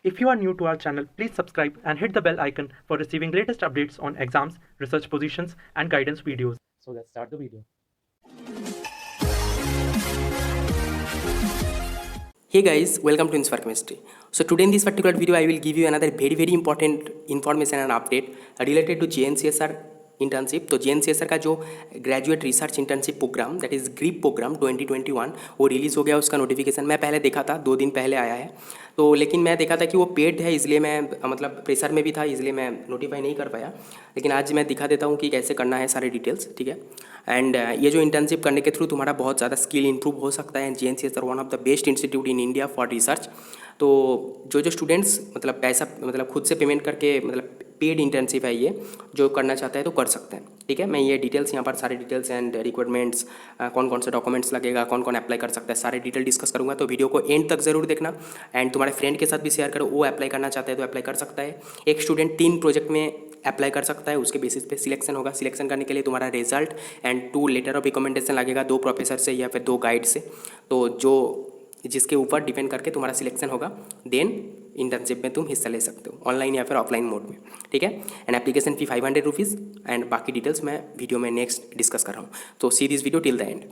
If you are new to our channel, please subscribe and hit the bell icon for receiving latest updates on exams, research positions, and guidance videos. So let's start the video. Hey guys, welcome to Inspire Chemistry. So today in this particular video, I will give you another very important information and update related to JNCSR internship. तो JNCSR का जो graduate research internship program that is GRIP program 2021 वो release हो गया। उसका notification मैं पहले देखा था, 2 दिन पहले आया है। तो लेकिन मैं देखा था कि वो पेड है, इसलिए मैं मतलब प्रेशर में भी था, इसलिए मैं नोटिफाई नहीं कर पाया। लेकिन आज मैं दिखा देता हूँ कि कैसे करना है सारे डिटेल्स, ठीक है। एंड ये जो इंटर्नशिप करने के थ्रू तुम्हारा बहुत ज़्यादा स्किल इंप्रूव हो सकता है। JNCSR one of the best institute in India for research. तो जो स्टूडेंट्स मतलब पैसा मतलब खुद से पेमेंट करके मतलब पेड इंटर्नशिप है, ये जो करना चाहता है तो कर सकते हैं, ठीक है। मैं ये डिटेल्स यहाँ पर सारे डिटेल्स एंड रिक्वायरमेंट्स, कौन कौन से डॉक्यूमेंट्स लगेगा, कौन कौन अप्लाई कर सकता है, सारे डिटेल डिस्कस करूँगा। तो वीडियो को एंड तक जरूर देखना एंड तुम्हारे फ्रेंड के साथ भी शेयर करो, वो अप्लाई करना चाहता है तो अप्लाई कर सकता है। एक स्टूडेंट 3 प्रोजेक्ट में अप्लाई कर सकता है, उसके बेसिस पे सिलेक्शन होगा। सिलेक्शन करने के लिए तुम्हारा result and 2 letter of recommendation लगेगा, 2 प्रोफेसर से या फिर 2 गाइड से। तो जो जिसके ऊपर डिपेंड करके तुम्हारा सिलेक्शन होगा, देन इंटर्नशिप में तुम हिस्सा ले सकते हो ऑनलाइन या फिर ऑफलाइन मोड में, ठीक है। And application fee 500 rupees and बाकी डिटेल्स मैं वीडियो में नेक्स्ट डिस्कस कर रहा हूँ। तो see this video till the end.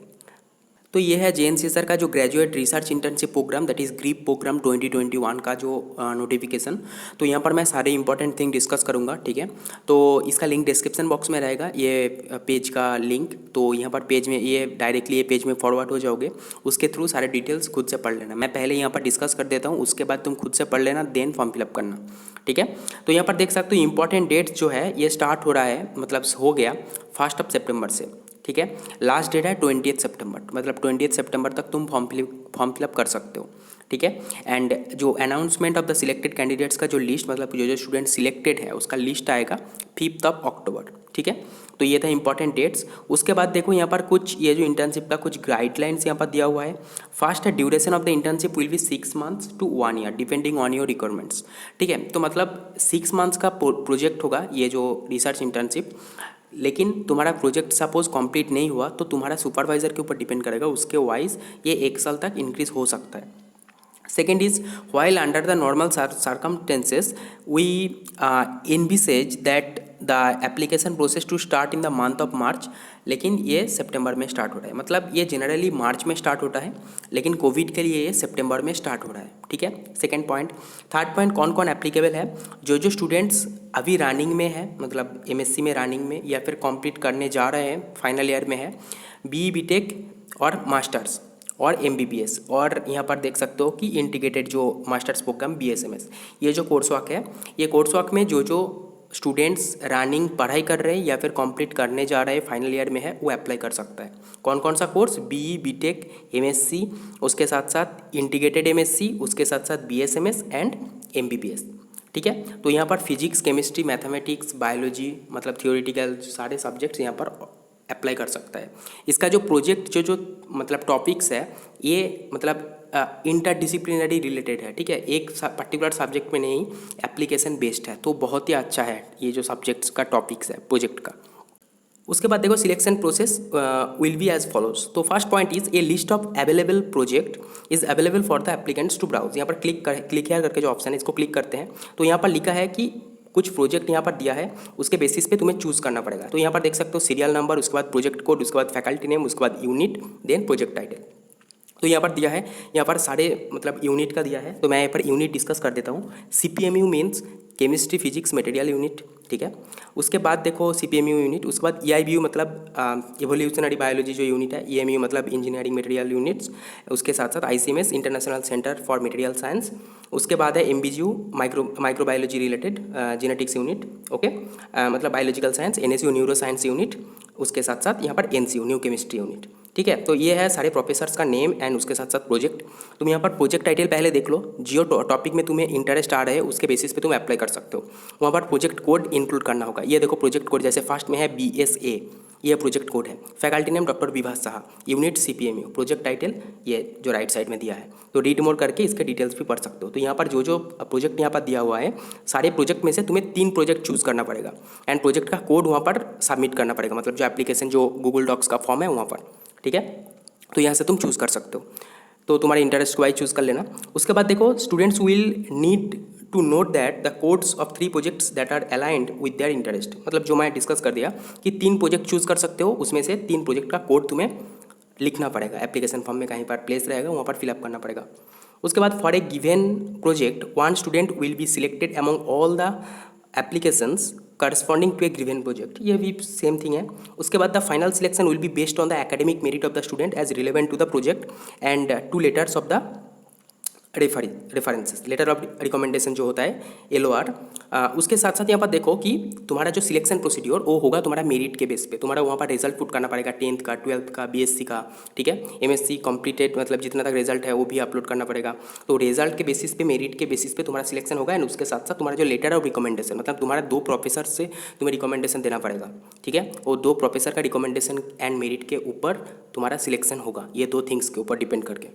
तो ये है JNCSR का जो graduate research internship program that is GRIP program 2021 का जो नोटिफिकेशन। तो यहाँ पर मैं सारे इंपॉर्टेंट थिंग डिस्कस करूँगा, ठीक है। तो इसका लिंक डिस्क्रिप्शन बॉक्स में रहेगा, ये पेज का लिंक। तो यहाँ पर पेज में ये डायरेक्टली ये पेज में फॉरवर्ड हो जाओगे, उसके थ्रू सारे डिटेल्स खुद से पढ़ लेना। मैं पहले यहाँ पर डिस्कस कर देता हूँ, उसके बाद तुम खुद से पढ़ लेना, देन फॉर्म फिलअप करना, ठीक है। तो यहाँ पर देख सकते हो इंपॉर्टेंट डेट्स जो है ये स्टार्ट हो रहा है, मतलब हो गया 1 सितंबर से, ठीक है। लास्ट डेट है 20 सितंबर, मतलब 20 सितंबर तक तुम फॉर्म फिलअप कर सकते हो, ठीक है। एंड जो announcement of the selected candidates का जो लिस्ट, मतलब जो स्टूडेंट सिलेक्टेड है उसका लिस्ट आएगा 5 अक्टूबर, ठीक है। तो ये था इंपॉर्टेंट डेट्स। उसके बाद देखो यहाँ पर कुछ ये जो इंटर्नशिप का कुछ गाइडलाइंस यहाँ पर दिया हुआ है। फर्स्ट है duration of the internship will be 6 months to 1 year depending on your requirements, ठीक है। तो मतलब 6 मंथ्स का प्रोजेक्ट होगा ये जो रिसर्च इंटर्नशिप। लेकिन तुम्हारा प्रोजेक्ट सपोज कंप्लीट नहीं हुआ तो तुम्हारा सुपरवाइजर के ऊपर डिपेंड करेगा, उसके वाइज ये 1 साल तक इंक्रीज हो सकता है। Second is, while under the normal circumstances, we envisage that the application process to start in the month of March, लेकिन ये सितंबर में स्टार्ट हो रहा है। मतलब ये जनरली मार्च में स्टार्ट होता है, लेकिन कोविड के लिए ये सितंबर में स्टार्ट हो रहा है, ठीक है। Second point. थर्ड पॉइंट, कौन कौन एप्लीकेबल है? जो स्टूडेंट्स अभी रनिंग में है, मतलब MSc में रनिंग में या फिर कंप्लीट करने जा रहे हैं, फाइनल ईयर में है, BE BTech और मास्टर्स और MBBS, और यहाँ पर देख सकते हो कि इंटीग्रेटेड जो मास्टर्स प्रोग्राम BSMS, ये जो कोर्स वर्क है, ये कोर्स वर्क में जो स्टूडेंट्स रनिंग पढ़ाई कर रहे हैं या फिर कंप्लीट करने जा रहे हैं, फाइनल ईयर में है, वो अप्लाई कर सकता है। कौन कौन सा कोर्स? BE BTech MSc, उसके साथ साथ इंटीग्रेटेड MSc, उसके साथ साथ BSMS एंड MBBS, ठीक है। तो यहाँ पर फिजिक्स, केमिस्ट्री, मैथमेटिक्स, बायोलॉजी, मतलब थियोरिटिकल सारे सब्जेक्ट्स यहाँ पर अप्लाई कर सकता है। इसका जो प्रोजेक्ट जो मतलब टॉपिक्स है, ये मतलब इंटरडिसिप्लिनरी रिलेटेड है, ठीक है। एक पर्टिकुलर सब्जेक्ट में नहीं, एप्लीकेशन बेस्ड है, तो बहुत ही अच्छा है ये जो सब्जेक्ट्स का टॉपिक्स है प्रोजेक्ट का। उसके बाद देखो selection process will be as follows. तो first point is a list of available project is available for the applicants to browse. यहाँ पर क्लिक हेयर करके जो ऑप्शन है इसको क्लिक करते हैं, तो यहाँ पर लिखा है कि कुछ प्रोजेक्ट यहाँ पर दिया है, उसके बेसिस पे तुम्हें चूज़ करना पड़ेगा। तो यहाँ पर देख सकते हो सीरियल नंबर, उसके बाद प्रोजेक्ट कोड, उसके बाद फैकल्टी नेम, उसके बाद यूनिट, देन प्रोजेक्ट टाइटल। तो यहाँ पर दिया है, यहाँ पर सारे मतलब यूनिट का दिया है, तो मैं यहाँ पर यूनिट डिस्कस कर देता हूँ। CPMU means chemistry physics material unit, ठीक है। उसके बाद देखो CPMU यूनिट, उसके बाद EIBU मतलब एवोल्यूशनरी बायोलॉजी जो यूनिट है, EMU मतलब इंजीनियरिंग मटेरियल यूनिट्स, उसके साथ साथ ICMS international centre for material science, उसके बाद है MBGU microbiology related genetics unit, okay, मतलब biological science, NSU neuro science unit, उसके साथ साथ यहाँ पर NCU न्यू केमिस्ट्री यूनिट, ठीक है। तो ये है सारे प्रोफेसर्स का नेम एंड उसके साथ साथ प्रोजेक्ट। तुम यहाँ पर प्रोजेक्ट टाइटल पहले देख लो, जियो टॉपिक में तुम्हें इंटरेस्ट आ रहा है उसके बेसिस पे तुम अप्लाई कर सकते हो। वहाँ पर प्रोजेक्ट कोड इंक्लूड करना होगा। ये देखो प्रोजेक्ट कोड, जैसे फर्स्ट में है BSA, ये प्रोजेक्ट कोड है। Faculty name doctor Vibhas Saha, unit CPMU, project title ये जो राइट साइड में दिया है। तो रीड मोर करके इसके डिटेल्स भी पढ़ सकते हो। तो यहाँ पर जो प्रोजेक्ट यहाँ पर दिया हुआ है, सारे प्रोजेक्ट में से तुम्हें 3 प्रोजेक्ट चूज़ करना पड़ेगा एंड प्रोजेक्ट का कोड वहाँ पर सबमिट करना पड़ेगा, मतलब जो एप्लीकेशन जो गूगल डॉक्स का फॉर्म है वहाँ पर, ठीक है। तो यहाँ से तुम चूज़ कर सकते हो, तो तुम्हारे इंटरेस्ट वाइज चूज़ कर लेना। उसके बाद देखो students will need to note that the codes of 3 projects that are aligned with their interest. मतलब जो मैं डिस्कस कर दिया कि 3 प्रोजेक्ट चूज कर सकते हो, उसमें से 3 प्रोजेक्ट का कोड तुम्हें लिखना पड़ेगा, एप्लीकेशन फॉर्म में कहीं पर प्लेस रहेगा वहाँ पर फिलअप करना पड़ेगा। उसके बाद for a given project one student will be selected among all the applications corresponding to a given project, ये भी सेम थिंग है। उसके बाद the final selection will be based on the academic merit of the student as relevant to the project and 2 letters of the references, letter of recommendation जो होता है LOR। उसके साथ साथ यहाँ पर देखो कि तुम्हारा जो सिलेक्शन प्रोसीड्योर वो होगा तुम्हारा मेरिट के बेस पे, तुम्हारा वहाँ पर रिजल्ट पुट करना पड़ेगा 10th का, 12th का, BSc का, ठीक है, MSc कंप्लीटेड, मतलब जितना तक रिजल्ट है वो भी अपलोड करना पड़ेगा। तो रिजल्ट के बेसिस पे, मेरिट के बेसिस पे तुम्हारा सिलेक्शन होगा। एंड उसके साथ साथ तुम्हारा जो लेटर ऑफ रिकमेंडेशन, मतलब तुम्हारा 2 प्रोफेसर से तुम्हें रिकमेंडेशन देना पड़ेगा, ठीक है, वो 2 प्रोफेसर का रिकमेंडेशन एंड मेरिट के ऊपर तुम्हारा सिलेक्शन होगा, ये 2 थिंग्स के ऊपर डिपेंड करके।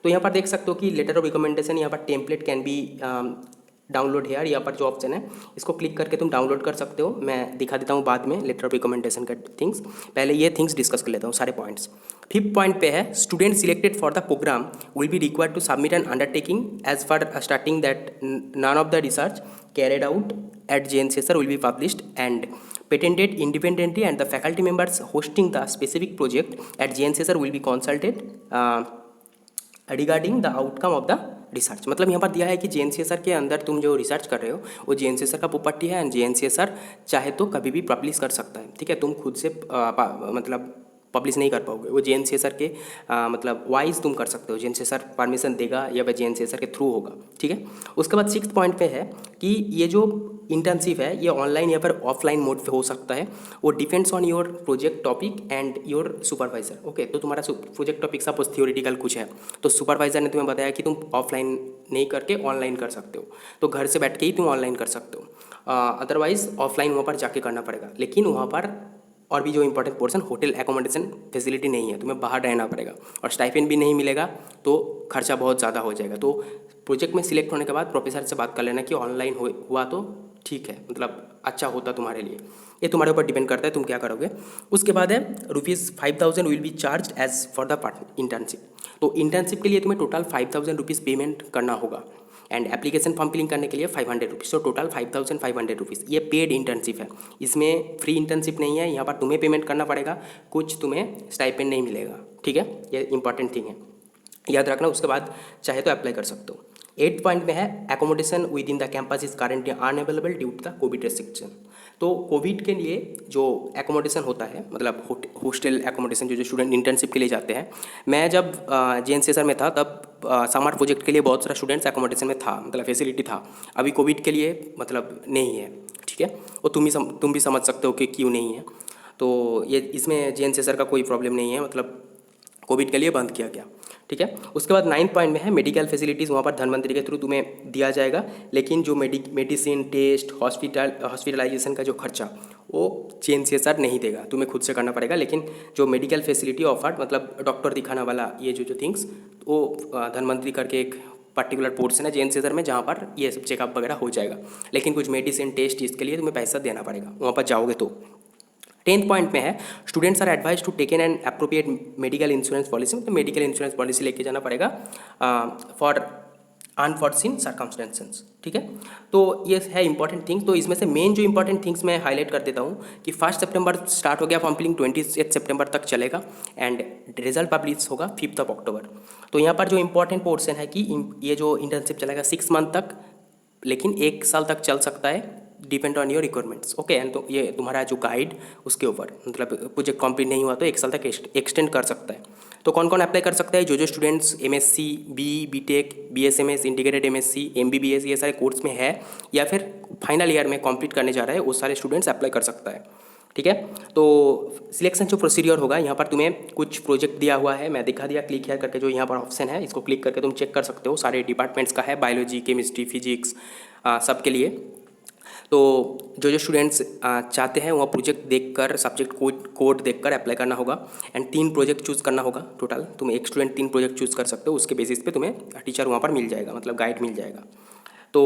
तो यहाँ पर देख सकते हो कि लेटर ऑफ रिकमेंडेशन, यहाँ पर template can be download here, यहाँ पर जो ऑप्शन है इसको क्लिक करके तुम डाउनलोड कर सकते हो। मैं दिखा देता हूँ बाद में लेटर ऑफ रिकमेंडेशन का थिंग्स, पहले ये थिंग्स डिस्कस कर लेता हूँ सारे पॉइंट्स। 5th पॉइंट पे है student selected for the program will be required to submit an undertaking as for starting that none of the research carried out at JNCSR will be published and patented independently, and the faculty members hosting the specific project at JNCSR will be consulted regarding the outcome of the research. मतलब यहाँ पर दिया है कि JNCSR के अंदर तुम जो रिसर्च कर रहे हो वो JNCSR का प्रॉपर्टी है, एंड JNCSR चाहे तो कभी भी पब्लिश कर सकता है, ठीक है, तुम खुद से मतलब पब्लिश नहीं कर पाओगे, वो JNCSR के मतलब वाइज तुम कर सकते हो, JNCSR परमिशन देगा या वह JNCSR के थ्रू होगा, ठीक है। उसके बाद 6th पॉइंट पे है कि ये जो इंटर्नशिप है ये ऑनलाइन या फिर ऑफलाइन मोड पे हो सकता है, वो depends on your project topic and your supervisor. Okay, तो तुम्हारा प्रोजेक्ट टॉपिक सपोज थियोरिटिकल कुछ है तो सुपरवाइजर ने तुम्हें बताया कि तुम ऑफलाइन नहीं करके ऑनलाइन कर सकते हो, तो घर से बैठ के ही तुम ऑनलाइन कर सकते हो, अदरवाइज ऑफलाइन वहाँ पर जाके करना पड़ेगा। लेकिन वहाँ पर और भी जो important portion, hotel accommodation facility नहीं है, तुम्हें बाहर रहना पड़ेगा, और स्टाइपेंड भी नहीं मिलेगा, तो खर्चा बहुत ज़्यादा हो जाएगा। तो प्रोजेक्ट में सिलेक्ट होने के बाद प्रोफेसर से बात कर लेना कि ऑनलाइन हुआ तो ठीक है, मतलब अच्छा होता तुम्हारे लिए, ये तुम्हारे ऊपर डिपेंड करता है तुम क्या करोगे। उसके बाद है ₹5000 will be charge as for the internship. तो इंटर्नशिप के लिए तुम्हें टोटल ₹5000 पेमेंट करना होगा, एंड एप्लीकेशन फॉर्म फिलिंग करने के लिए ₹500, तो टोटल ₹5500। ये पेड इंटर्नशिप है, इसमें फ्री इंटर्नशिप नहीं है, यहाँ पर तुम्हें पेमेंट करना पड़ेगा, कुछ तुम्हें स्टाइपेंड नहीं मिलेगा, ठीक है, ये इंपॉर्टेंट थिंग है, याद रखना। उसके बाद चाहे तो अप्लाई कर सकते हो। 8th पॉइंट में है accommodation within the campus is currently unavailable due to the covid restriction. तो कोविड के लिए जो एकोमोडेशन होता है, मतलब हॉस्टल एकोमोडेशन जो स्टूडेंट इंटर्नशिप के लिए जाते हैं, मैं जब JNCSR में था तब समर प्रोजेक्ट के लिए बहुत सारा स्टूडेंट्स एकोमोडेशन में था, मतलब फैसिलिटी था। अभी कोविड के लिए मतलब नहीं है, ठीक है, और तुम भी समझ सकते हो कि क्यों नहीं है। तो ये इसमें JNCSR का कोई प्रॉब्लम नहीं है, मतलब कोविड के लिए बंद किया गया, ठीक है। उसके बाद 9th पॉइंट में है मेडिकल फैसिलिटीज़, वहाँ पर धनवंतरी के थ्रू तुम्हें दिया जाएगा, लेकिन जो मेडिसिन, टेस्ट, हॉस्पिटलाइजेशन का जो खर्चा वो JNCSR नहीं देगा, तुम्हें खुद से करना पड़ेगा। लेकिन जो मेडिकल फैसिलिटी ऑफर्ड, मतलब डॉक्टर दिखाना वाला ये जो थिंग्स, वो धनवंतरी करके एक पर्टिकुलर पोर्शन है JNCSR में जहाँ पर ये सब चेकअप वगैरह हो जाएगा। लेकिन कुछ मेडिसिन, टेस्ट, इसके लिए तुम्हें पैसा देना पड़ेगा वहाँ पर जाओगे तो। 10th पॉइंट में है students are advise to taken an appropriate medical insurance policy, मतलब मेडिकल इंश्योरेंस पॉलिसी लेके जाना पड़ेगा फॉर अनफॉर्सिन सर्कमस्टेंसेस, ठीक है। तो ये है इंपॉर्टेंट थिंग्स। तो इसमें से मेन जो इंपॉर्टेंट थिंग्स मैं हाईलाइट कर देता हूँ कि 1 सितंबर स्टार्ट हो गया फॉर्म फिलिंग, 28 सितंबर तक चलेगा, एंड रिजल्ट पब्लिश होगा 5 अक्टूबर। तो यहाँ पर जो इंपॉर्टेंट पोर्शन है कि ये जो इंटर्नशिप चलेगा 6 मंथ तक, लेकिन 1 साल तक चल सकता है, depend on your requirements. Okay, and तो ये तुम्हारा जो गाइड उसके ऊपर, मतलब प्रोजेक्ट कंप्लीट नहीं हुआ तो 1 साल तक एक्सटेंड कर सकता है। तो कौन कौन अप्लाई कर सकता है? जो students MSc, BE, BTech, BSMS, integrated MSc, MBBS ये सारे कोर्स में है या फिर फाइनल ईयर में कंप्लीट करने जा रहा है, वो सारे स्टूडेंट्स अप्लाई कर सकता है, ठीक है। तो सिलेक्शन जो प्रोसीडियर होगा, यहाँ पर तुम्हें कुछ प्रोजेक्ट दिया हुआ है, मैं दिखा दिया क्लिक हेयर करके, जो यहाँ पर ऑप्शन है इसको क्लिक करके तुम चेक कर सकते हो, सारे डिपार्टमेंट्स का है, बायोलॉजी, केमिस्ट्री, फिजिक्स, सब के लिए। तो जो स्टूडेंट्स चाहते हैं वह प्रोजेक्ट देखकर, सब्जेक्ट कोड देखकर अप्लाई करना होगा, एंड 3 प्रोजेक्ट चूज़ करना होगा टोटल। तुम एक स्टूडेंट 3 प्रोजेक्ट चूज़ कर सकते हो, उसके बेसिस पे तुम्हें टीचर वहाँ पर मिल जाएगा, मतलब गाइड मिल जाएगा। तो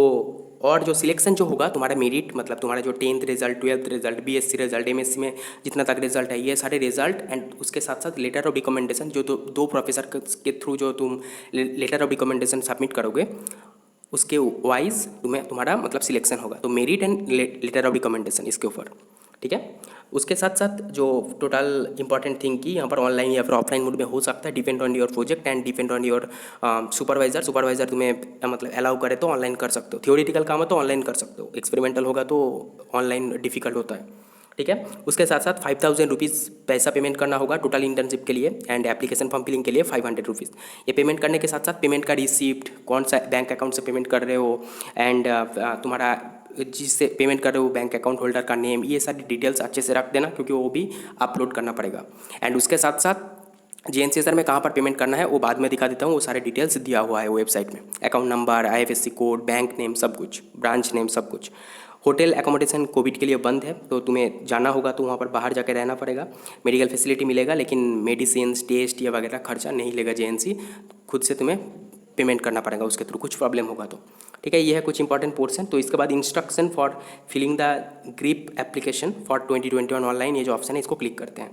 और जो सिलेक्शन जो होगा, तुम्हारा मेरिट, मतलब तुम्हारा जो 10th result, 12th result, BSc result, MSc में जितना तक रिजल्ट है, ये सारे रिजल्ट एंड उसके साथ साथ लेटर ऑफ रिकमेंडेशन जो 2 प्रोफेसर के थ्रू जो तुम लेटर ऑफ रिकमेंडेशन सबमिट करोगे, उसके वाइज तुम्हारा मतलब सिलेक्शन होगा। तो merit and later of recommendation इसके ऊपर, ठीक है। उसके साथ साथ जो टोटल इंपॉर्टेंट थिंग की यहाँ पर ऑनलाइन या फिर ऑफलाइन मोड में हो सकता है, depend on your project and depend on your supervisor तुम्हें मतलब अलाउ करे तो ऑनलाइन कर सकते हो। थियोरिटिकल काम है तो ऑनलाइन कर सकते हो, एक्सपेरिमेंटल होगा तो ऑनलाइन डिफिकल्ट होता है, ठीक है। उसके साथ साथ 5,000 रुपीज़ पैसा पेमेंट करना होगा टोटल इंटर्नशिप के लिए एंड एप्लीकेशन फॉर्म फिलिंग के लिए 500 रुपीज़। ये पेमेंट करने के साथ साथ पेमेंट का रिसिप्ट, कौन सा बैंक अकाउंट से पेमेंट कर रहे हो एंड तुम्हारा जिससे पेमेंट कर रहे हो बैंक अकाउंट होल्डर का नेम, ये सारी डिटेल्स अच्छे से रख देना क्योंकि वो भी अपलोड करना पड़ेगा। एंड उसके साथ साथ JNCSR में कहाँ पर पेमेंट करना है वो बाद में दिखा देता हूँ, वो सारे डिटेल्स दिया हुआ है वेबसाइट में, account number, IFSC code, bank name, सब कुछ, ब्रांच नेम, सब कुछ। होटल एकोमोडेशन कोविड के लिए बंद है, तो तुम्हें जाना होगा तो वहाँ पर बाहर जाकर रहना पड़ेगा। मेडिकल फैसिलिटी मिलेगा लेकिन मेडिसिन, टेस्ट या वगैरह खर्चा नहीं लेगा JNC, खुद से तुम्हें पेमेंट करना पड़ेगा उसके थ्रू, कुछ प्रॉब्लम होगा तो, ठीक है। ये है कुछ इंपॉर्टेंट पोर्शन। तो इसके बाद instruction for filling the GRIP application for 2021 online, ये जो ऑप्शन है इसको क्लिक करते हैं।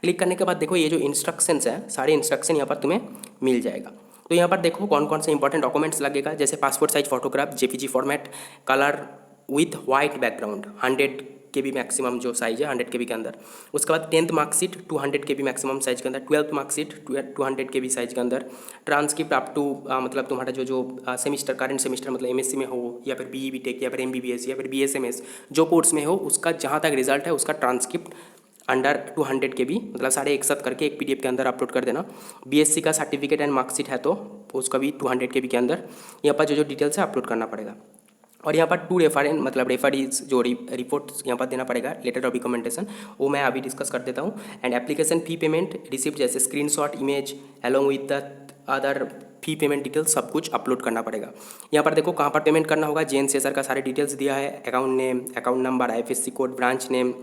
क्लिक करने के बाद देखो ये जो इंस्ट्रक्शंस हैं, सारे इंस्ट्रक्शन यहाँ पर तुम्हें मिल जाएगा। तो यहाँ पर देखो कौन कौन से इंपॉर्टेंट डॉक्यूमेंट्स लगेगा, जैसे passport size photograph, JPG format, colour with white background, 100 KB maximum जो साइज है 100 KB के अंदर। उसके बाद 10th marksheet 200 KB maximum size के अंदर, 12th मार्कशीट 200 KB साइज के अंदर, ट्रांसक्रिप्ट अप टू मतलब तुम्हारा जो सेमिस्टर, करंट सेमिस्टर मतलब MSc में हो या फिर BE BTech या फिर MBBS या फिर BSMS जो कोर्स में हो, उसका जहाँ तक रिजल्ट है उसका ट्रांसक्रिप्ट अंडर 200 KB मतलब सारे एक साथ करके एक PDF के अंदर अपलोड कर देना। BSc का सर्टिफिकेट एंड मार्कशीट है तो उसका भी 200 KB के अंदर यहाँ पर जो डिटेल्स है अपलोड करना पड़ेगा। और यहाँ पर 2 रेफरेंस मतलब रेफरीज जो रिपोर्ट यहाँ पर देना पड़ेगा, लेटर ऑफ रिकमेंडेशन, वो मैं अभी डिस्कस कर देता हूँ। And application fee payment receipt जैसे screenshot, image along with the other fee payment details सब कुछ अपलोड करना पड़ेगा। यहाँ पर देखो कहाँ पर पेमेंट करना होगा, JNCSR का सारे डिटेल्स दिया है, account name, account number, IFSC code, branch name,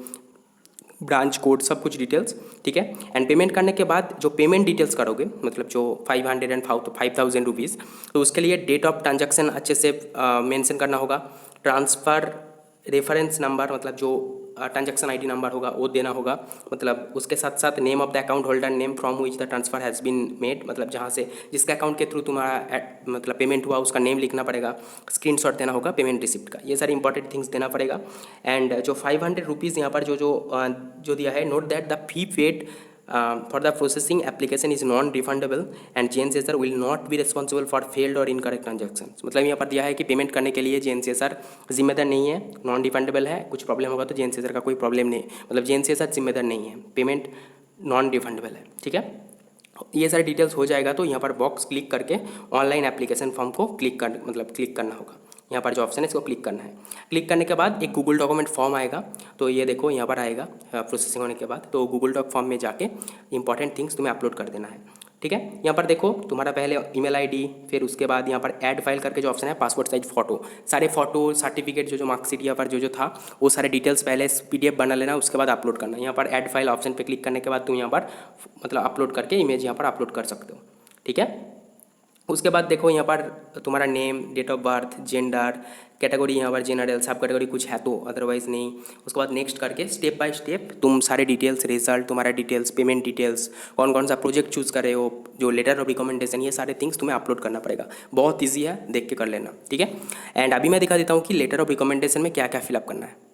branch code, सब कुछ डिटेल्स, ठीक है। एंड पेमेंट करने के बाद जो पेमेंट डिटेल्स करोगे मतलब जो 500 एंड 5,000 रुपीज़, तो उसके लिए डेट ऑफ ट्रांजैक्शन अच्छे से मेंशन करना होगा, ट्रांसफ़र रेफरेंस नंबर मतलब जो ट्रांजैक्शन ID नंबर होगा वो देना होगा, मतलब उसके साथ साथ name of the account holder, name from which the transfer has been made मतलब जहाँ से जिसके अकाउंट के थ्रू तुम्हारा मतलब पेमेंट हुआ उसका नेम लिखना पड़ेगा, स्क्रीनशॉट देना होगा पेमेंट रिसिप्ट का, ये सारी इंपॉर्टेंट थिंग्स देना पड़ेगा। एंड जो 500 रुपीज़ यहाँ पर जो दिया है, note that the fee paid for the processing application is non-refundable and JNCSR will not be responsible for failed or incorrect transactions। मतलब यहाँ पर दिया है कि पेमेंट करने के लिए JNCSR जिम्मेदार नहीं है, नॉन रिफंडेबल है, कुछ प्रॉब्लम होगा तो JNCSR का कोई प्रॉब्लम नहीं, मतलब JNCSR जिम्मेदार नहीं है, पेमेंट नॉन रिफंडेबल है, ठीक है। ये सारे डिटेल्स हो जाएगा तो यहाँ पर बॉक्स क्लिक करके ऑनलाइन एप्लीकेशन फॉर्म को क्लिक करना होगा, यहाँ पर जो ऑप्शन है इसको क्लिक करना है। क्लिक करने के बाद एक गूगल डॉक्यूमेंट फॉर्म आएगा, तो ये देखो यहाँ पर आएगा प्रोसेसिंग होने के बाद, तो गूगल डॉक फॉर्म में जाके इंपॉर्टेंट थिंग्स तुम्हें अपलोड कर देना है, ठीक है। यहाँ पर देखो तुम्हारा पहले ईमेल ID, फिर उसके बाद यहाँ पर ऐड फाइल करके जो ऑप्शन है, पासपोर्ट साइज फ़ोटो, सारे फोटो, सर्टिफिकेट जो मार्कशीट यहाँ पर जो था वो सारे डिटेल्स पहले PDF बना लेना, उसके बाद अपलोड करना। यहाँ पर ऐड फाइल ऑप्शन पर क्लिक करने के बाद तुम यहाँ पर मतलब अपलोड करके इमेज यहाँ पर अपलोड कर सकते हो, ठीक है। उसके बाद देखो यहाँ पर तुम्हारा name, date of birth, gender, category यहाँ पर जनरल, सब कैटेगरी कुछ है तो, अदरवाइज़ नहीं। उसके बाद नेक्स्ट करके स्टेप बाय स्टेप तुम सारे डिटेल्स, रिजल्ट, तुम्हारा डिटेल्स, पेमेंट डिटेल्स, कौन कौन सा प्रोजेक्ट चूज़ कर रहे हो, जो लेटर ऑफ रिकमेंडेशन, ये सारे थिंग्स तुम्हें अपलोड करना पड़ेगा। बहुत ईजी है, देख के कर लेना, ठीक है। एंड अभी मैं दिखा देता हूँ कि लेटर ऑफ रिकमेंडेशन में क्या क्या फिलअप करना है।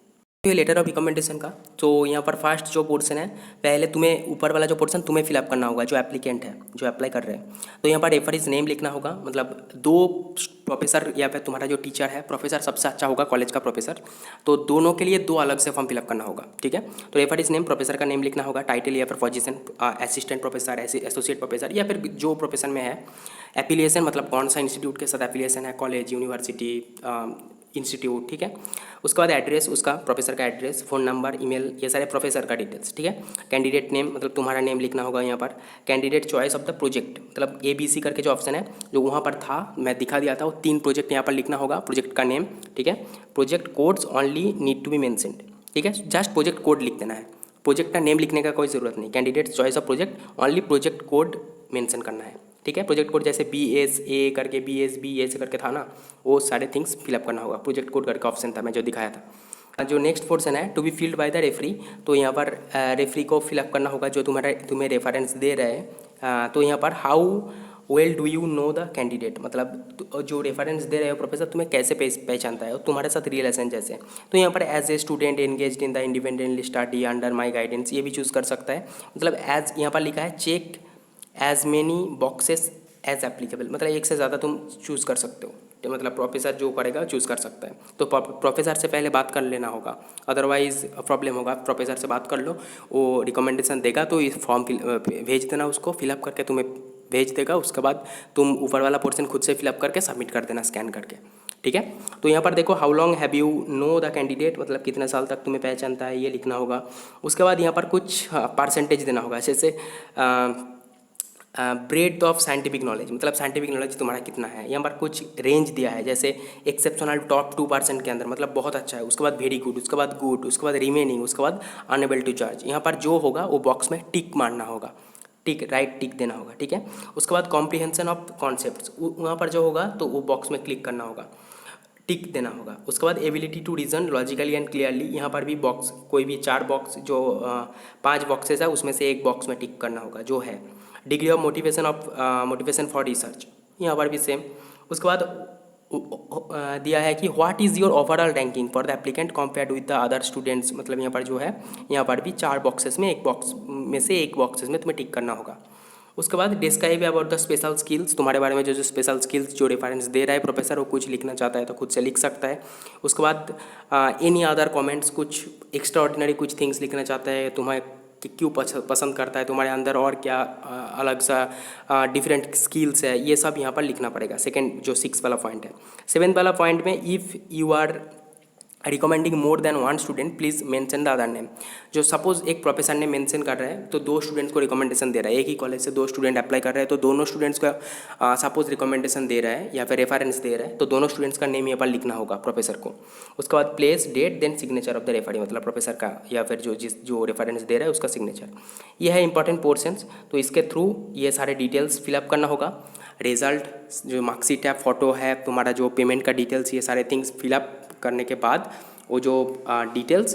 तो ये लेटर ऑफ रिकमेंडेशन का, तो यहाँ पर फर्स्ट जो पोर्शन है, पहले तुम्हें ऊपर वाला जो पोर्शन तुम्हें फिलअप करना होगा, जो एप्लीकेंट है, जो अप्लाई कर रहे हैं। तो यहाँ पर रेफरेंस नेम लिखना होगा, मतलब 2 प्रोफेसर या फिर तुम्हारा जो टीचर है, प्रोफेसर सबसे अच्छा होगा कॉलेज का प्रोफेसर, तो दोनों के लिए 2 अलग से फॉर्म फिलअप करना होगा, ठीक है। तो रेफरेंस नेम, प्रोफेसर का नेम लिखना होगा, टाइटल या फिर position, assistant professor, associate professor या फिर जो प्रोफेशन में है, एफिलिएशन मतलब कौन सा इंस्टीट्यूट के साथ एफिलिएशन है, कॉलेज, यूनिवर्सिटी, इंस्टीट्यूट, ठीक है। उसके बाद एड्रेस, उसका प्रोफेसर का एड्रेस, फ़ोन नंबर, ईमेल, ये सारे प्रोफेसर का डिटेल्स, ठीक है। कैंडिडेट नेम मतलब तुम्हारा नेम लिखना होगा यहाँ पर। Candidate choice of the project मतलब ABC करके जो ऑप्शन है जो वहाँ पर था, मैं दिखा दिया था, वो 3 प्रोजेक्ट यहाँ पर लिखना होगा, प्रोजेक्ट का नेम, ठीक है। Project codes only need to be mentioned, ठीक है, जस्ट प्रोजेक्ट कोड लिख देना है, प्रोजेक्ट का नेम लिखने का कोई ज़रूरत नहीं। Candidate choice of project, only project code mention करना है, ठीक है। प्रोजेक्ट कोड जैसे BSA करके BSB ऐसे करके था ना, वो सारे थिंग्स फिलअप करना होगा, प्रोजेक्ट कोड करके ऑप्शन था मैं जो दिखाया था। जो नेक्स्ट पोर्शन है, to be filled by the referee, तो यहाँ पर रेफरी को फिलअप करना होगा जो तुम्हें रेफरेंस दे रहे हैं। तो यहाँ पर how well do you know the candidate, मतलब जो रेफरेंस दे रहे हो प्रोफेसर तुम्हें कैसे पहचानता है, तुम्हारे साथ रिलेशन जैसे। तो यहाँ पर as a student engaged in the independently study under my guidance, ये भी चूज़ कर सकता है। मतलब एज यहाँ पर लिखा है check as many boxes as applicable, मतलब एक से ज़्यादा तुम चूज़ कर सकते हो। तो मतलब प्रोफेसर जो करेगा चूज़ कर सकता है। तो प्रोफेसर से पहले बात कर लेना होगा, अदरवाइज प्रॉब्लम होगा। प्रोफेसर से बात कर लो, वो रिकमेंडेशन देगा तो इस फॉर्म भेज देना, उसको फिलअप करके तुम्हें भेज देगा। उसके बाद तुम ऊपर वाला पोर्शन खुद से फिलअप करके सबमिट कर देना स्कैन करके, ठीक है। तो यहाँ पर देखो how long have you know the candidate, मतलब कितने साल तक तुम्हें पहचानता है, ये लिखना होगा। उसके बाद यहाँ पर कुछ परसेंटेज देना होगा, जैसे ब्रेड ऑफ साइंटिफिक नॉलेज, मतलब साइंटिफिक नॉलेज तुम्हारा कितना है। यहाँ पर कुछ रेंज दिया है, जैसे एक्सेप्शनल टॉप 2% के अंदर, मतलब बहुत अच्छा है। उसके बाद वेरी गुड, उसके बाद गुड, उसके बाद रिमेनिंग, उसके बाद अनएबल टू जज। यहाँ पर जो होगा वो बॉक्स में टिक मारना होगा, टिक राइट टिक देना होगा, ठीक है। उसके बाद कॉम्प्रिहेंशन ऑफ कॉन्सेप्ट्स, वहाँ पर जो होगा तो वो बॉक्स में क्लिक करना होगा, टिक देना होगा। उसके बाद ability to reason logically and clearly, यहाँ पर भी बॉक्स कोई भी 4 बॉक्स, जो 5 बॉक्सेस है उसमें से एक बॉक्स में टिक करना होगा जो है। Degree of motivation for research, यहाँ पर भी सेम। उसके बाद दिया है कि what is your overall ranking for the applicant compared with the other students, मतलब यहाँ पर जो है यहाँ पर भी 4 बॉक्सेस में एक बॉक्स में से एक बॉक्सेस में तुम्हें टिक करना होगा। उसके बाद describe about the special skills, तुम्हारे बारे में जो स्पेशल स्किल्स जो रेफरेंस दे रहा है प्रोफेसर, वो कुछ लिखना चाहता है तो खुद से लिख सकता है। उसके बाद एनी अदर कमेंट्स, कुछ एक्स्ट्रा ऑर्डिनरी कुछ थिंग्स लिखना चाहता है, तुम्हें कि क्यों पसंद करता है, तुम्हारे अंदर और क्या अलग सा डिफरेंट स्किल्स है, ये सब यहाँ पर लिखना पड़ेगा। सेकंड जो 6 वाला पॉइंट है। 7 वाला पॉइंट में if you are recommending more than 1 student please mention the other name, जो सपोज एक प्रोफेसर ने मेंशन कर रहा है तो 2 स्टूडेंट्स को रिकमेंडेशन दे रहा है, एक ही कॉलेज से 2 स्टूडेंट अप्लाई कर रहे हैं तो दोनों स्टूडेंट्स का सपोज रिकमेंडेशन दे रहा है या फिर रेफरेंस दे रहा है तो दोनों स्टूडेंट्स का नेम यहाँ पर लिखना होगा प्रोफेसर को। उसके बाद place date then signature of the referee, मतलब प्रोफेसर का या फिर जो रेफरेंस दे रहा है उसका सिग्नेचर। यह है इंपॉर्टेंट पोर्शंस, तो इसके थ्रू ये सारे डिटेल्स फिलअप करना होगा। रिजल्ट जो मार्कशीट है, फोटो है, तुम्हारा जो पेमेंट का डिटेल्स, ये सारे थिंग्स फिलअप करने के बाद वो जो डिटेल्स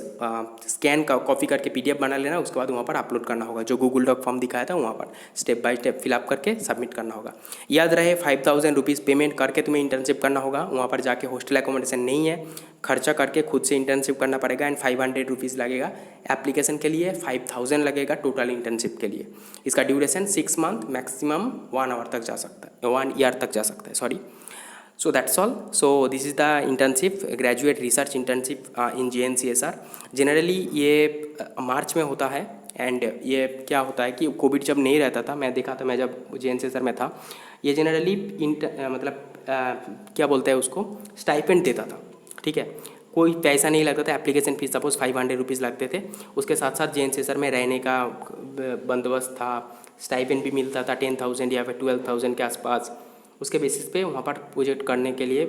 स्कैन का कॉपी करके PDF बना लेना। उसके बाद वहाँ पर अपलोड करना होगा, जो गूगल डॉक फॉर्म दिखाया था वहाँ पर स्टेप बाय स्टेप फिलअप करके सबमिट करना होगा। याद रहे 5000 रुपीज़ पेमेंट करके तुम्हें इंटर्नशिप करना होगा। वहाँ पर जाके हॉस्टल एकोमोडेशन नहीं है, खर्चा करके खुद से इंटर्नशिप करना पड़ेगा। एंड 500 रुपीज़ लगेगा एप्लीकेशन के लिए, 5000 लगेगा टोटल इंटर्नशिप के लिए। इसका ड्यूरेशन 6 मंथ, मैक्सिमम 1 आवर तक जा सकता है, 1 ईयर तक जा सकता है, sorry. So that's all. So this is the internship, graduate research internship in JNCSR. Generally ये मार्च में होता है। एंड ये क्या होता है कि कोविड जब नहीं रहता था, मैं देखा था, मैं जब JNCSR में था, ये जनरली मतलब क्या बोलते हैं उसको, स्टाइपेंड देता था, ठीक है। कोई पैसा नहीं लगता था, एप्लीकेशन फीस सपोज 500 रुपीज़ लगते थे। उसके साथ साथ JNCSR में रहने का बंदोबस्त था, स्टाइपेंड भी मिलता था 10,000 या फिर 12,000 के आसपास। उसके बेसिस पे वहाँ पर प्रोजेक्ट करने के लिए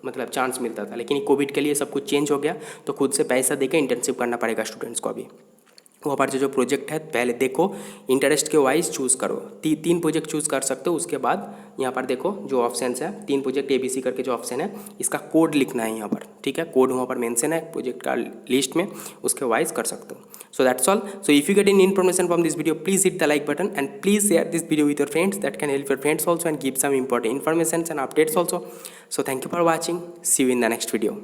मतलब चांस मिलता था। लेकिन कोविड के लिए सब कुछ चेंज हो गया, तो खुद से पैसा देकर इंटर्नशिप करना पड़ेगा स्टूडेंट्स को। अभी वहाँ पर जो प्रोजेक्ट है पहले देखो, इंटरेस्ट के वाइज चूज़ करो। 3 प्रोजेक्ट चूज़ कर सकते हो। उसके बाद यहाँ पर देखो जो ऑप्शन है, 3 प्रोजेक्ट ABC करके जो ऑप्शन है, इसका कोड लिखना है यहाँ पर, ठीक है। कोड वहाँ पर मेंशन है प्रोजेक्ट का लिस्ट में, उसके वाइज कर सकते हो। So that's all. So if you get any information from this video, please hit the like button and please share this video with your friends. That can help your friends also and give some important information and updates also. So thank you for watching. See you in the next video.